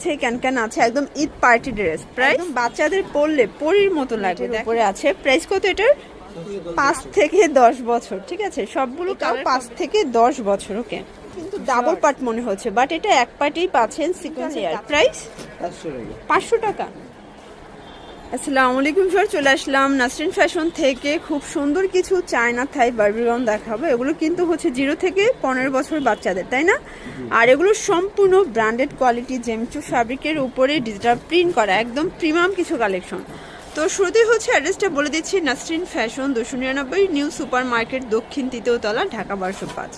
আছে, ক্যান আছে, একদম ঈদ পার্টি ড্রেস। প্রাইস বাচ্চাদের পরলে পরীর মতো লাগবে। উপরে আছে প্রাইস কত এটার? 5 থেকে 10 বছর। ঠিক আছে, সবগুলো তাও 5 থেকে 10 বছর। ওকে, কিন্তু ডাবল পার্ট মনে হচ্ছে, বাট এটা এক পার্টেই পাচ্ছেন সিকোয়েন্স লেয়ার। প্রাইস 500 টাকা। আসসালামু আলাইকুম স্যার, চলে আসলাম নাসরিন ফ্যাশন থেকে। খুব সুন্দর কিছু চায়না থাই বারবি গাউন দেখাবো। এগুলো কিন্তু হচ্ছে 0 থেকে 15 বছর বাচ্চাদের, তাই না? আর এগুলো সম্পূর্ণ ব্র্যান্ডেড কোয়ালিটি জেমচু ফ্যাব্রিকের উপরে ডিজিটাল প্রিন্ট করা, একদম প্রিমিয়াম কিছু কালেকশন। তো শুরুতেই হচ্ছে অ্যাড্রেসটা বলে দিচ্ছি, Nasrin fashion 299 new super market, দক্ষিণ 3য় তলা, ঢাকা 1205।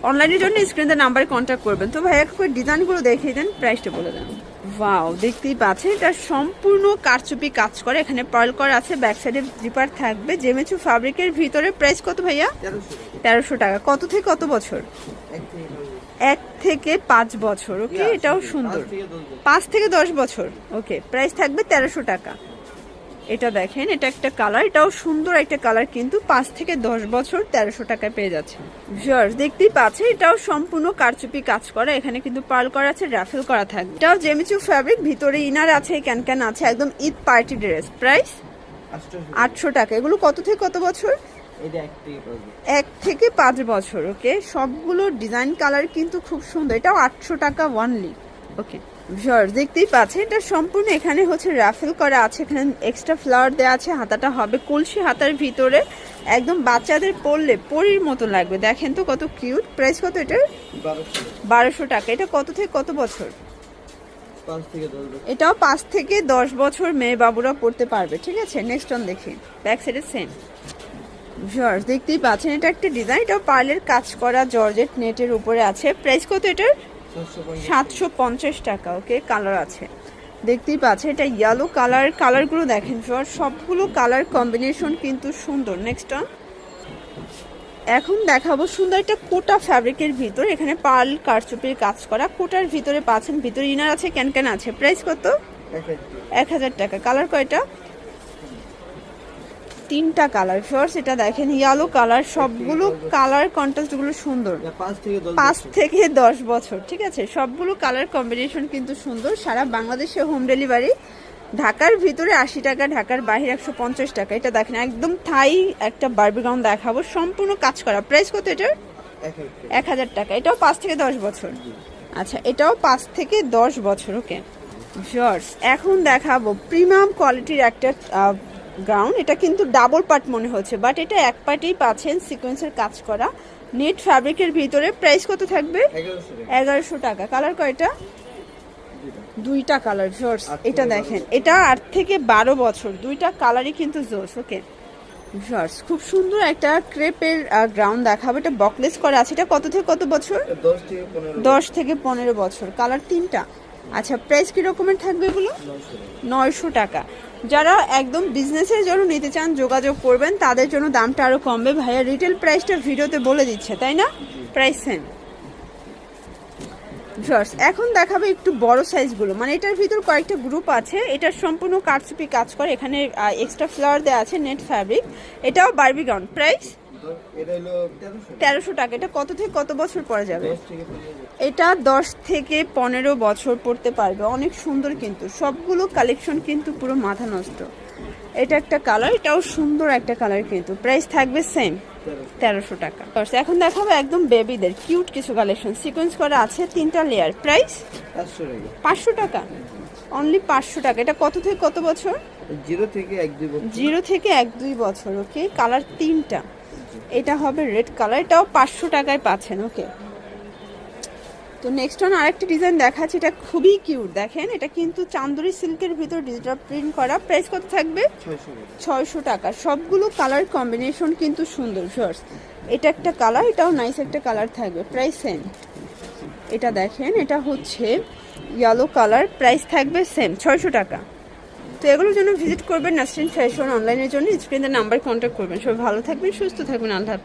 অনলাইনের জন্য স্ক্রিনে নাম্বারে কন্ট্যাক্ট করবেন। তো ভাই এক করে ডিজাইনগুলো দেখিয়ে দেন, প্রাইসটা বলে দেন। ওয়াও, দেখতেই পাচ্ছেন এটা সম্পূর্ণ কারচুপি কাজ করে, এখানে পার্ল করা আছে, ব্যাক সাইডে জিপার থাকবে, জেমেচু ফ্যাব্রিকের ভিতরে। প্রাইস কত ভাইয়া? 1300 টাকা। কত থেকে কত বছর? 1 থেকে 5 বছর। ওকে, এটাও সুন্দর, 5 থেকে 10 বছর। ওকে, প্রাইস থাকবে 1300 টাকা। এটা দেখেন, এটা একটা কালার, এটাও সুন্দর একটা কালার, কিন্তু 5 থেকে 10 বছর 1300 টাকায় পেয়ে যাচ্ছে। ভিউয়ার্স দেখতেই পাচ্ছেন, এটাও সম্পূর্ণ কারচুপি কাজ করা, এখানে কিন্তু পার্ল করা আছে, রাফেল করা থাকবে। এটাও জেমিচু ফ্যাব্রিক, ভিতরে ইনার আছে, ক্যান আছে, একদম ঈদ পার্টি ড্রেস। প্রাইস 800 টাকা। এগুলো কত থেকে কত বছর? 1 থেকে 5 বছর। ওকে, সবগুলো ডিজাইন কালার কিন্তু খুব সুন্দর। এটাও 800 টাকা ওয়ানলি। ওকে ভিউয়ার্স দেখতেই পাচ্ছেন, এটা সম্পূর্ণ এখানে হচ্ছে রাফেল করা আছে, এখানে এক্সট্রা ফ্লাওয়ার দেওয়া আছে, হাতাটা হবে কলসি হাতার ভিতরে, একদম বাচ্চাদের পরলে পরীর মতো লাগবে। দেখেন তো কত কিউট। প্রাইস কত এটার? 1200 টাকা। এটা কত থেকে কত বছর? এটাও 5 থেকে 10 বছর মেয়ে বাবুরা পড়তে পারবে। ঠিক আছে, নেক্সট অন দেখি, ব্যাক সাইডে সেম। ভিউয়ার্স দেখতেই পাচ্ছেন, এটা একটা ডিজাইন, এটাও পার্লের কাজ করা জর্জেট নেটের উপরে আছে। প্রাইস কত এটার? 750 টাকা। ওকে, কালার আছে, দেখতেই পাচ্ছেন, এটা ইয়েলো কালার। কালারগুলো দেখেন ভিউয়ার্স, সবগুলো কালার কম্বিনেশন কিন্তু সুন্দর। নেক্সট অন এখন দেখাবো সুন্দর একটা কোটা ফ্যাব্রিকের ভিতর, এখানে পার্ল কারচুপির কাজ করা, কোটার ভিতরে পাচ্ছেন, ভিতরে ইনার আছে, ক্যান আছে। প্রাইস কত? 1000 টাকা। কালার কয়টা? 3টা কালার। ফার্স্ট এটা দেখেন ইয়েলো কালার, সবগুলো কালার কন্ট্রাস্ট গুলো সুন্দর, 5 থেকে 10 বছর। ঠিক আছে, সবগুলো কালার কম্বিনেশন কিন্তু সুন্দর। সারা বাংলাদেশে হোম ডেলিভারি, ঢাকার ভিতরে 80 টাকা, ঢাকার বাইরে 150 টাকা। এটা দেখেন একদম থাই একটা বারবি গাউন দেখাবো, সম্পূর্ণ কাজ করা। প্রাইস কত এটার? 1000 টাকা। এটাও 5 থেকে 10 বছর। আচ্ছা, এটাও 5 থেকে 10 বছর। ওকে ভিউয়ার্স, এখন দেখাবো প্রিমিয়াম কোয়ালিটির একটা গাউন। এটা কিন্তু ডাবল পার্ট মনে হচ্ছে, বাট এটা এক পার্টেই পাচ্ছেন সিকোয়েন্সের কাজ করা নেট ফ্যাব্রিকের ভিতরে। প্রাইস কত থাকবে? 1100 টাকা। কালার কয়টা? 2টা কালার। ভিউয়ার্স এটা দেখেন, এটা 8 থেকে 12 বছর, 2টা কালারই কিন্তু জোস। ওকে ভিউয়ার্স, খুব সুন্দর একটা ক্রেপের গ্রাউন দেখাবো, এটা বকলেস করা আছে। এটা কত থেকে কত বছর? 10 থেকে 15 বছর। কালার 3টা। আচ্ছা, প্রাইস কি রকমের থাকবে এগুলো? 900 টাকা। যারা একদম বিজনেসের জন্য নিতে চান যোগাযোগ করবেন, তাদের জন্য দামটা আরো কমবে। ভাইয়া রিটেল প্রাইসটা ভিডিওতে বলে দিচ্ছে, তাই না? Price same. এখন দেখাবে একটু বড় সাইজগুলো, মানে এটার ভিতর কয়েকটা গ্রুপ আছে। এটার সম্পূর্ণ কারচুপি কাজ করে, এখানে এক্সট্রা ফ্লাওয়ার দেওয়া আছে, নেট ফ্যাব্রিক। এটাও বারবি গাউন। প্রাইস 1300 টাকা। এটা কত থেকে কত বছর পরে যাবে? এটা 10 থেকে 15 বছর পড়তে পারবে। অনেক সুন্দর, কিন্তু সবগুলো কালেকশন কিন্তু পুরো মাথা নষ্ট। এটা একটা কালার, এটাও সুন্দর একটা কালার, কিন্তু প্রাইস থাকবে সেম 1300 টাকা। এখন দেখাবো একদম বেবিদের কিউট কিছু কালেকশন, সিকোয়েন্স করা আছে, 3টা লেয়ার। প্রাইস 500 টাকা, অনলি 500 টাকা। এটা কত থেকে কত বছর? 0 থেকে 1-2 বছর। 0 থেকে 1-2 বছর। ওকে, কালার 3টা। এটা হবে রেড কালার, এটাও 500 টাকায় পাচ্ছেন। ওকে, তো নেক্সট অন আরেকটা ডিজাইন দেখাচ্ছি, এটা খুবই কিউট। দেখেন, এটা কিন্তু চান্দুরি সিল্কের ভিতর ডিজিটাল প্রিন্ট করা। প্রাইস কত থাকবে? 600 টাকা। সবগুলো কালার কম্বিনেশন কিন্তু সুন্দর। ভিউয়ার্স এটা একটা কালার, এটাও নাইস একটা কালার থাকবে। Price same. এটা দেখেন, এটা হচ্ছে ইয়েলো কালার, প্রাইস থাকবে সেম 600 টাকা। তো এগুলোর জন্য ভিজিট করবেন নাসরিন ফ্যাশন। অনলাইনের জন্য স্ক্রিনের নাম্বার কন্ট্যাক্ট করবেন। সবাই ভালো থাকবেন, সুস্থ থাকবেন। আল্লাহ হাফেজ।